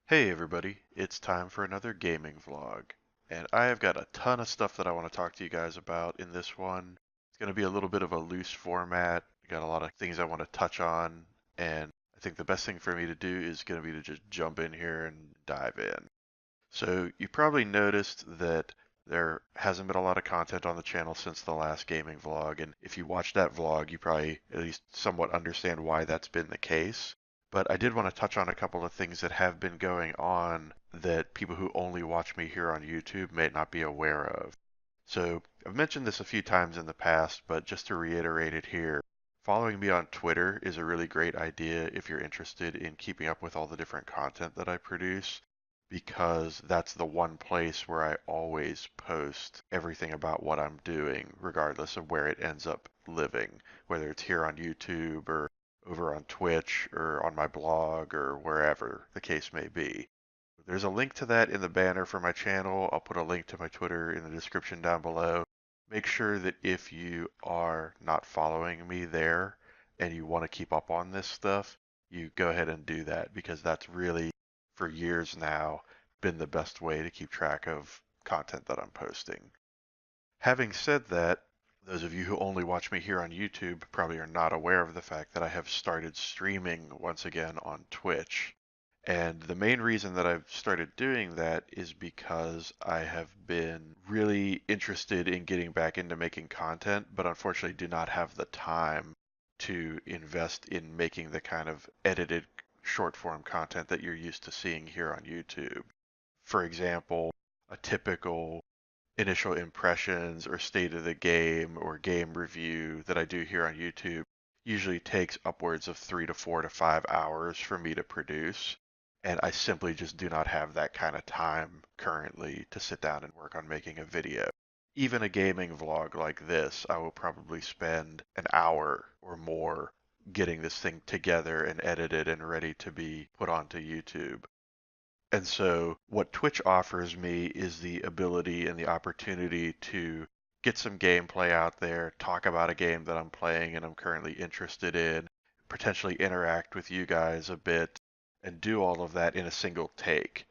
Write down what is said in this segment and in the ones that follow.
Hey everybody, it's time for another gaming vlog. And I have got a ton of stuff that I want to talk to you guys about in this one. It's going to be a little bit of a loose format. Got a lot of things I want to touch on, and I think the best thing for me to do is going to be to just jump in here and dive in. So you probably noticed that there hasn't been a lot of content on the channel since the last gaming vlog, and if you watched that vlog, you probably at least somewhat understand why that's been the case. But I did want to touch on a couple of things that have been going on that people who only watch me here on YouTube may not be aware of. So I've mentioned this a few times in the past, but just to reiterate it here, following me on Twitter is a really great idea if you're interested in keeping up with all the different content that I produce, because that's the one place where I always post everything about what I'm doing, regardless of where it ends up living, whether it's here on YouTube or over on Twitch or on my blog or wherever the case may be. There's a link to that in the banner for my channel. I'll put a link to my Twitter in the description down below. Make sure that if you are not following me there and you want to keep up on this stuff, you go ahead and do that, because that's really, for years now, been the best way to keep track of content that I'm posting. Having said that, those of you who only watch me here on YouTube probably are not aware of the fact that I have started streaming once again on Twitch. And the main reason that I've started doing that is because I have been really interested in getting back into making content, but unfortunately do not have the time to invest in making the kind of edited short form content that you're used to seeing here on YouTube. For example, a typical initial impressions or state of the game or game review that I do here on YouTube usually takes upwards of 3 to 4 to 5 hours for me to produce. And I simply just do not have that kind of time currently to sit down and work on making a video. Even a gaming vlog like this, I will probably spend an hour or more getting this thing together and edited and ready to be put onto YouTube. And so, what Twitch offers me is the ability and the opportunity to get some gameplay out there, talk about a game that I'm playing and I'm currently interested in, potentially interact with you guys a bit, and do all of that in a single take.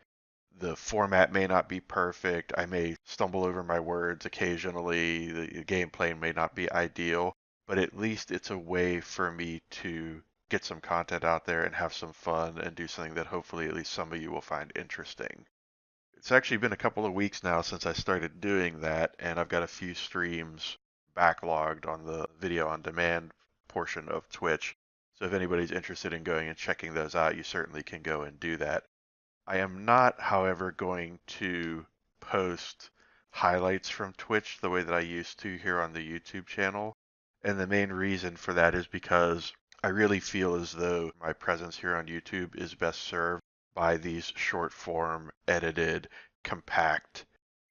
The format may not be perfect. I may stumble over my words occasionally. The gameplay may not be ideal, but at least it's a way for me to get some content out there and have some fun and do something that hopefully at least some of you will find interesting. It's actually been a couple of weeks now since I started doing that, and I've got a few streams backlogged on the video on demand portion of Twitch. So if anybody's interested in going and checking those out, you certainly can go and do that. I am not, however, going to post highlights from Twitch the way that I used to here on the YouTube channel. And the main reason for that is because I really feel as though my presence here on YouTube is best served by these short form, edited, compact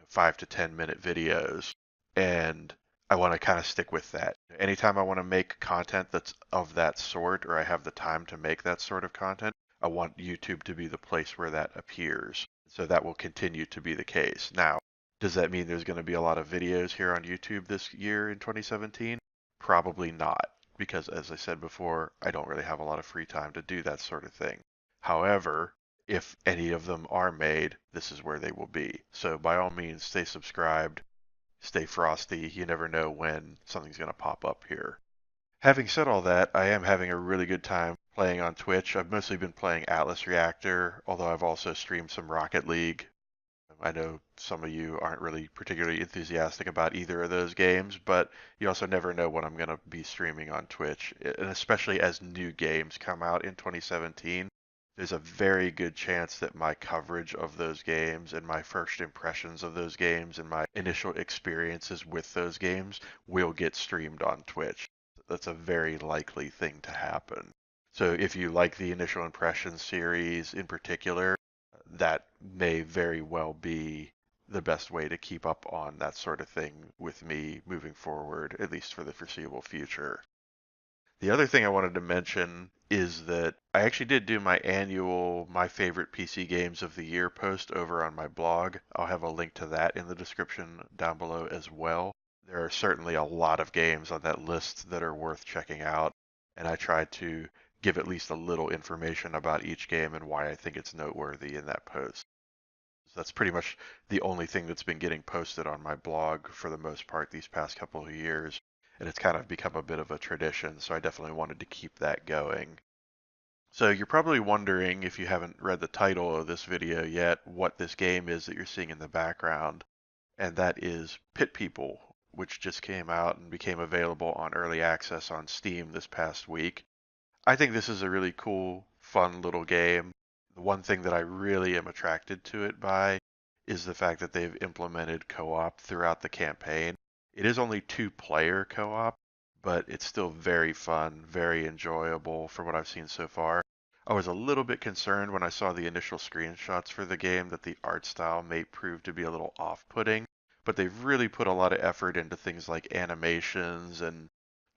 5 to 10 minute videos. And I want to kind of stick with that. Anytime I want to make content that's of that sort, or I have the time to make that sort of content, I want YouTube to be the place where that appears. So that will continue to be the case. Now, does that mean there's going to be a lot of videos here on YouTube this year in 2017? Probably not, because as I said before, I don't really have a lot of free time to do that sort of thing. However, if any of them are made, this is where they will be. So by all means, stay subscribed, stay frosty. You never know when something's going to pop up here. Having said all that, I am having a really good time playing on Twitch. I've mostly been playing Atlas Reactor, although I've also streamed some Rocket League. I know some of you aren't really particularly enthusiastic about either of those games, but you also never know what I'm going to be streaming on Twitch. And especially as new games come out in 2017, there's a very good chance that my coverage of those games and my first impressions of those games and my initial experiences with those games will get streamed on Twitch. That's a very likely thing to happen. So if you like the initial impressions series in particular, that may very well be the best way to keep up on that sort of thing with me moving forward, at least for the foreseeable future. The other thing I wanted to mention is that I actually did do my annual My Favorite PC Games of the Year post over on my blog. I'll have a link to that in the description down below as well. There are certainly a lot of games on that list that are worth checking out, and I tried to give at least a little information about each game and why I think it's noteworthy in that post. So that's pretty much the only thing that's been getting posted on my blog for the most part these past couple of years. And it's kind of become a bit of a tradition, so I definitely wanted to keep that going. So you're probably wondering, if you haven't read the title of this video yet, what this game is that you're seeing in the background. And that is Pit People, which just came out and became available on early access on Steam this past week. I think this is a really cool, fun little game. The one thing that I really am attracted to it by is the fact that they've implemented co-op throughout the campaign. It is only two-player co-op, but it's still very fun, very enjoyable for what I've seen so far. I was a little bit concerned when I saw the initial screenshots for the game that the art style may prove to be a little off-putting, but they've really put a lot of effort into things like animations and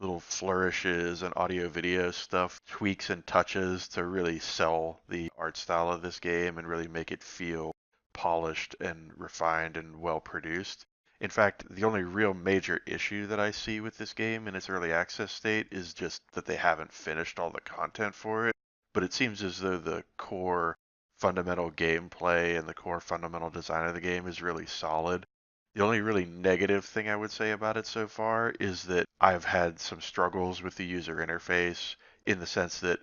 little flourishes and audio video stuff, tweaks and touches to really sell the art style of this game and really make it feel polished and refined and well produced. In fact, the only real major issue that I see with this game in its early access state is just that they haven't finished all the content for it. But it seems as though the core fundamental gameplay and the core fundamental design of the game is really solid. The only really negative thing I would say about it so far is that I've had some struggles with the user interface in the sense that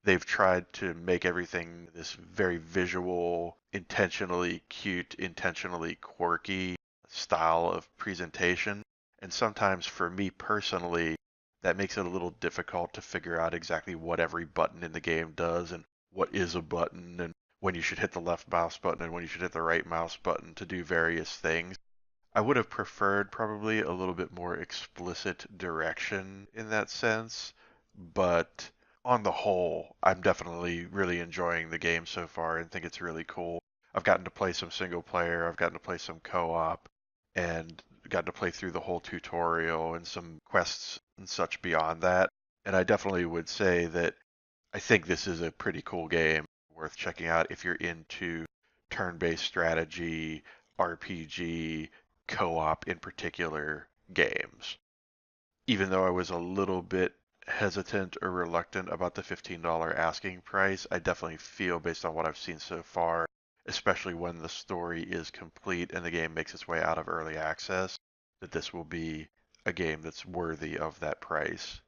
they've tried to make everything this very visual, intentionally cute, intentionally quirky style of presentation. And sometimes for me personally, that makes it a little difficult to figure out exactly what every button in the game does and what is a button and when you should hit the left mouse button and when you should hit the right mouse button to do various things. I would have preferred probably a little bit more explicit direction in that sense, but on the whole, I'm definitely really enjoying the game so far and think it's really cool. I've gotten to play some single player, I've gotten to play some co-op, and got to play through the whole tutorial and some quests and such beyond that. And I definitely would say that I think this is a pretty cool game worth checking out if you're into turn-based strategy, RPG, co-op in particular games. Even though I was a little bit hesitant or reluctant about the $15 asking price, I definitely feel based on what I've seen so far, especially when the story is complete and the game makes its way out of early access, that this will be a game that's worthy of that price.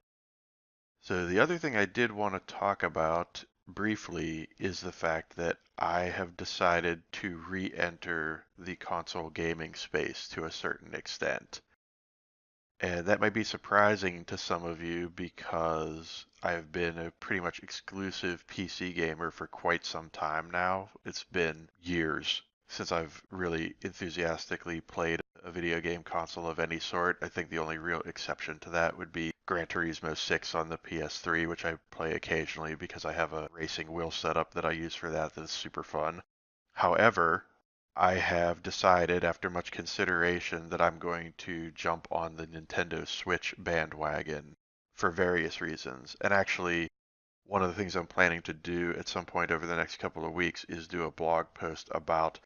So the other thing I did want to talk about briefly is the fact that I have decided to re-enter the console gaming space to a certain extent. And that might be surprising to some of you because I've been a pretty much exclusive PC gamer for quite some time now. It's been years since I've really enthusiastically played a video game console of any sort. I think the only real exception to that would be Gran Turismo 6 on the PS3, which I play occasionally because I have a racing wheel setup that I use for that that's super fun. However, I have decided after much consideration that I'm going to jump on the Nintendo Switch bandwagon for various reasons. And actually, one of the things I'm planning to do at some point over the next couple of weeks is do a blog post about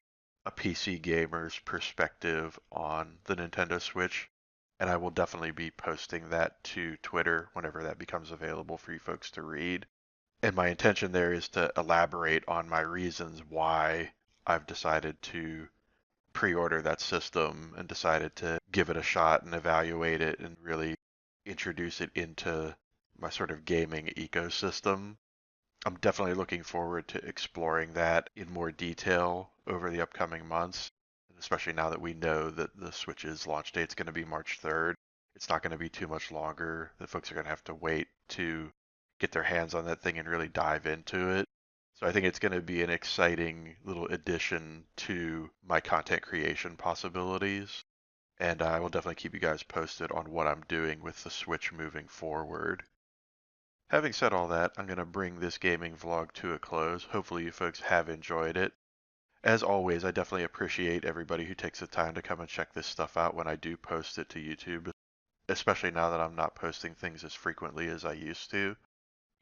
a PC gamer's perspective on the Nintendo Switch. And I will definitely be posting that to Twitter whenever that becomes available for you folks to read. And my intention there is to elaborate on my reasons why I've decided to pre-order that system and decided to give it a shot and evaluate it and really introduce it into my sort of gaming ecosystem. I'm definitely looking forward to exploring that in more detail over the upcoming months, especially now that we know that the Switch's launch date is going to be March 3rd. It's not going to be too much longer. The folks are going to have to wait to get their hands on that thing and really dive into it. So I think it's going to be an exciting little addition to my content creation possibilities. And I will definitely keep you guys posted on what I'm doing with the Switch moving forward. Having said all that, I'm going to bring this gaming vlog to a close. Hopefully you folks have enjoyed it. As always, I definitely appreciate everybody who takes the time to come and check this stuff out when I do post it to YouTube, especially now that I'm not posting things as frequently as I used to.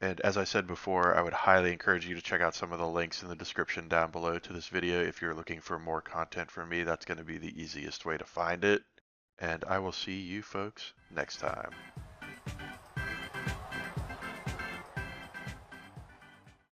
And as I said before, I would highly encourage you to check out some of the links in the description down below to this video if you're looking for more content from me. That's going to be the easiest way to find it. And I will see you folks next time.